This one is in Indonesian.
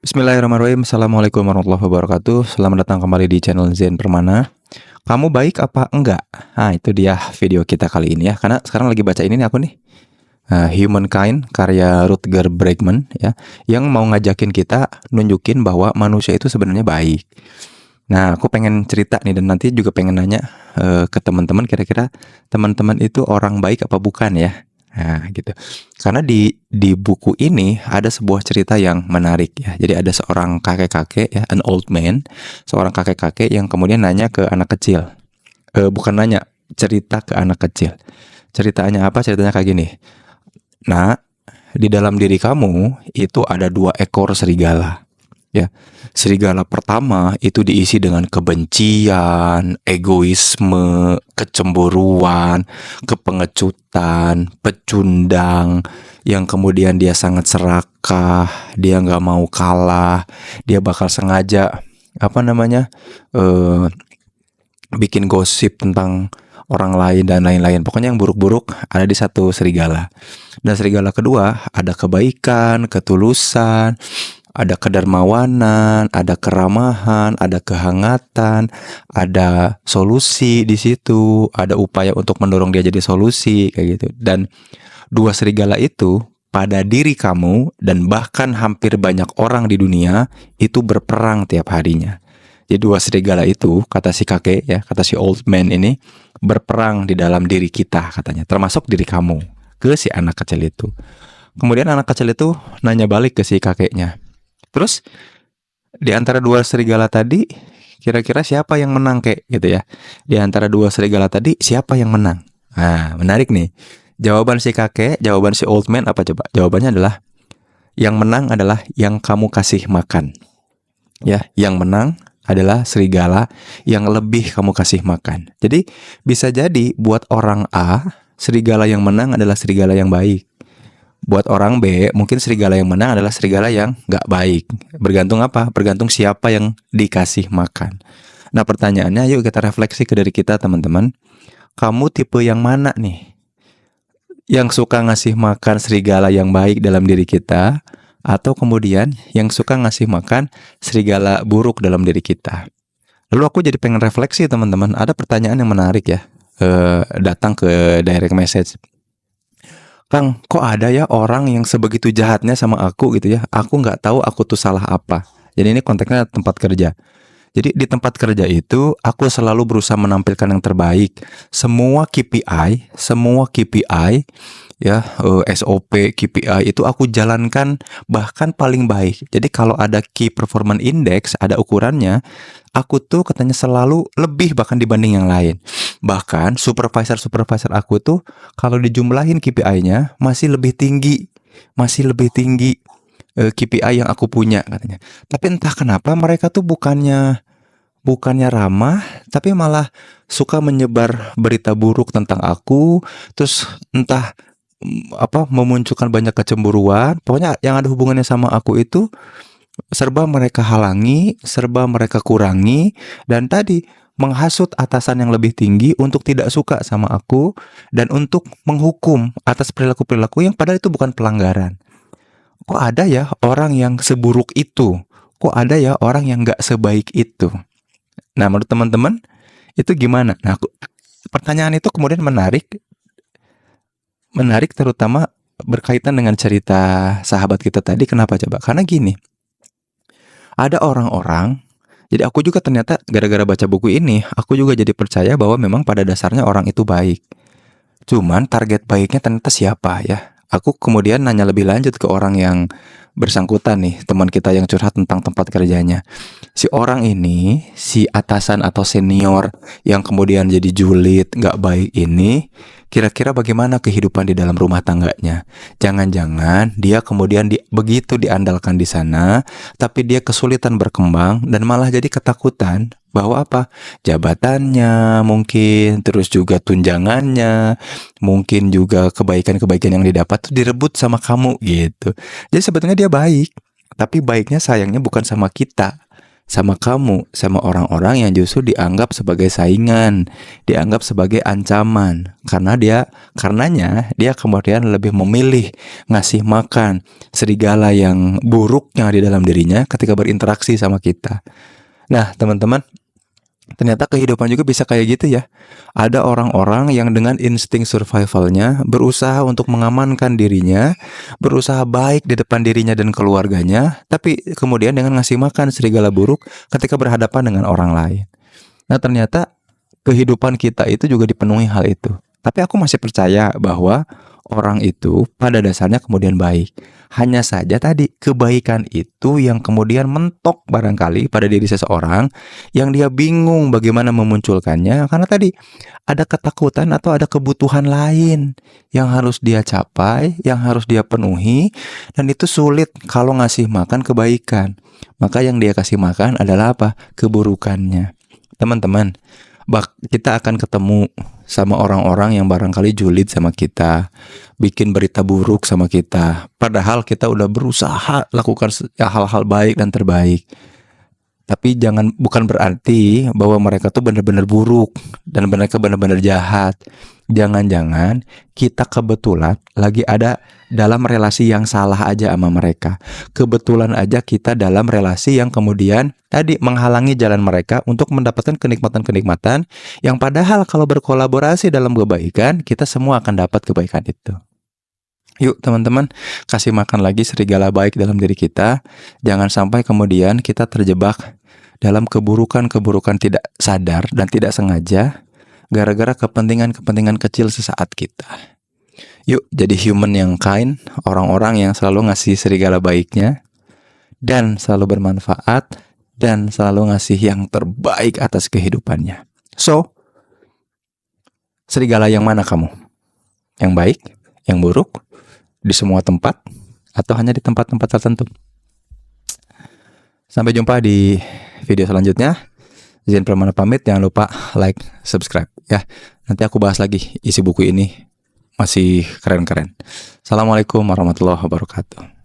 Bismillahirrahmanirrahim. Assalamualaikum warahmatullahi wabarakatuh. Selamat datang kembali di channel Zen Permana. Kamu baik apa enggak? Nah, itu dia video kita kali ini ya. Karena sekarang lagi baca ini nih aku nih. Humankind karya Rutger Bregman ya, yang mau ngajakin kita nunjukin bahwa manusia itu sebenarnya baik. Nah, aku pengen cerita nih dan nanti juga pengen nanya ke teman-teman, kira-kira teman-teman itu orang baik apa bukan ya? Nah, gitu. Karena di buku ini ada sebuah cerita yang menarik ya. Jadi ada seorang kakek-kakek ya, an old man, seorang kakek-kakek yang kemudian nanya ke anak kecil. Bukan nanya, cerita ke anak kecil. Ceritanya apa? Ceritanya kayak gini. Nah, di dalam diri kamu itu ada 2 ekor serigala. Ya, serigala pertama itu diisi dengan kebencian, egoisme, kecemburuan, kepengecutan, pecundang, yang kemudian dia sangat serakah, dia nggak mau kalah, dia bakal sengaja eh, bikin gosip tentang orang lain dan lain-lain. Pokoknya yang buruk-buruk ada di satu serigala. Dan serigala kedua ada kebaikan, ketulusan, ada kedermawanan, ada keramahan, ada kehangatan, ada solusi di situ, ada upaya untuk mendorong dia jadi solusi kayak gitu. Dan 2 serigala itu pada diri kamu dan bahkan hampir banyak orang di dunia itu berperang tiap harinya. Jadi 2 serigala itu, kata si kakek ya, kata si old man ini, berperang di dalam diri kita katanya, termasuk diri kamu, ke si anak kecil itu. Kemudian anak kecil itu nanya balik ke si kakeknya. Terus di antara 2 serigala tadi, kira-kira siapa yang menang kek gitu ya? Di antara 2 serigala tadi, siapa yang menang? Nah, menarik nih. Jawaban si kakek, jawaban si old man apa coba? Jawabannya adalah yang menang adalah yang kamu kasih makan. Ya, yang menang adalah serigala yang lebih kamu kasih makan. Jadi bisa jadi buat orang A, serigala yang menang adalah serigala yang baik. Buat orang B, mungkin serigala yang menang adalah serigala yang nggak baik. Bergantung apa? Bergantung siapa yang dikasih makan. Nah, pertanyaannya, yuk kita refleksi ke diri kita, teman-teman. Kamu tipe yang mana nih? Yang suka ngasih makan serigala yang baik dalam diri kita, atau kemudian yang suka ngasih makan serigala buruk dalam diri kita? Lalu aku jadi pengen refleksi, teman-teman. Ada pertanyaan yang menarik ya, datang ke direct message. Kang, kok ada ya orang yang sebegitu jahatnya sama aku gitu ya? Aku nggak tahu aku tuh salah apa. Jadi ini konteksnya tempat kerja. Jadi di tempat kerja itu aku selalu berusaha menampilkan yang terbaik. Semua KPI ya, SOP, KPI itu aku jalankan bahkan paling baik. Jadi kalau ada Key Performance Index, ada ukurannya, aku tuh katanya selalu lebih bahkan dibanding yang lain. Bahkan supervisor aku tuh kalau dijumlahin KPI-nya masih lebih tinggi, KPI yang aku punya katanya. Tapi entah kenapa mereka tuh bukannya ramah, tapi malah suka menyebar berita buruk tentang aku. Terus entah memunculkan banyak kecemburuan. Pokoknya yang ada hubungannya sama aku itu serba mereka halangi, serba mereka kurangi, dan tadi menghasut atasan yang lebih tinggi untuk tidak suka sama aku dan untuk menghukum atas perilaku-perilaku yang padahal itu bukan pelanggaran. Kok ada ya orang yang seburuk itu? Kok ada ya orang yang gak sebaik itu? Nah, menurut teman-teman itu gimana? Nah, pertanyaan itu kemudian menarik terutama berkaitan dengan cerita sahabat kita tadi. Kenapa coba? Karena gini, ada orang-orang, jadi aku juga ternyata gara-gara baca buku ini, aku juga jadi percaya bahwa memang pada dasarnya orang itu baik. Cuman target baiknya ternyata siapa ya? Aku kemudian nanya lebih lanjut ke orang yang bersangkutan nih, teman kita yang curhat tentang tempat kerjanya. Si orang ini, si atasan atau senior yang kemudian jadi julid, nggak baik ini, kira-kira bagaimana kehidupan di dalam rumah tangganya? Jangan-jangan dia kemudian begitu diandalkan di sana, tapi dia kesulitan berkembang dan malah jadi ketakutan bahwa apa? Jabatannya mungkin, terus juga tunjangannya, mungkin juga kebaikan-kebaikan yang didapat tuh direbut sama kamu gitu. Jadi sebetulnya dia baik, tapi baiknya sayangnya bukan sama kita. sama kamu, sama orang-orang yang justru dianggap sebagai saingan, dianggap sebagai ancaman. Karenanya dia kemudian lebih memilih ngasih makan serigala yang buruknya di dalam dirinya ketika berinteraksi sama kita. Nah, teman-teman, ternyata kehidupan juga bisa kayak gitu ya. Ada orang-orang yang dengan insting survivalnya berusaha untuk mengamankan dirinya, berusaha baik di depan dirinya dan keluarganya, tapi kemudian dengan ngasih makan serigala buruk ketika berhadapan dengan orang lain. Nah, ternyata kehidupan kita itu juga dipenuhi hal itu. Tapi aku masih percaya bahwa orang itu pada dasarnya kemudian baik. Hanya saja tadi kebaikan itu yang kemudian mentok barangkali pada diri seseorang, yang dia bingung bagaimana memunculkannya karena tadi ada ketakutan atau ada kebutuhan lain yang harus dia capai, yang harus dia penuhi, dan itu sulit kalau ngasih makan kebaikan. Maka yang dia kasih makan adalah apa? Keburukannya. Teman-teman, kita akan ketemu sama orang-orang yang barangkali julid sama kita, bikin berita buruk sama kita, padahal kita udah berusaha lakukan hal-hal baik dan terbaik. Tapi bukan berarti bahwa mereka tuh benar-benar buruk dan mereka benar-benar jahat. Jangan-jangan kita kebetulan lagi ada dalam relasi yang salah aja sama mereka. Kebetulan aja kita dalam relasi yang kemudian tadi menghalangi jalan mereka untuk mendapatkan kenikmatan-kenikmatan yang padahal kalau berkolaborasi dalam kebaikan, kita semua akan dapat kebaikan itu. Yuk teman-teman, kasih makan lagi serigala baik dalam diri kita. Jangan sampai kemudian kita terjebak dalam keburukan-keburukan tidak sadar dan tidak sengaja gara-gara kepentingan-kepentingan kecil sesaat kita. Yuk jadi human yang kind, orang-orang yang selalu ngasih serigala baiknya dan selalu bermanfaat dan selalu ngasih yang terbaik atas kehidupannya. So, serigala yang mana kamu? Yang baik? Yang buruk? Di semua tempat? Atau hanya di tempat-tempat tertentu? Sampai jumpa di video selanjutnya. Zain Pramana pamit, jangan lupa like, subscribe ya. Nanti aku bahas lagi isi buku ini, masih keren-keren. Assalamualaikum warahmatullahi wabarakatuh.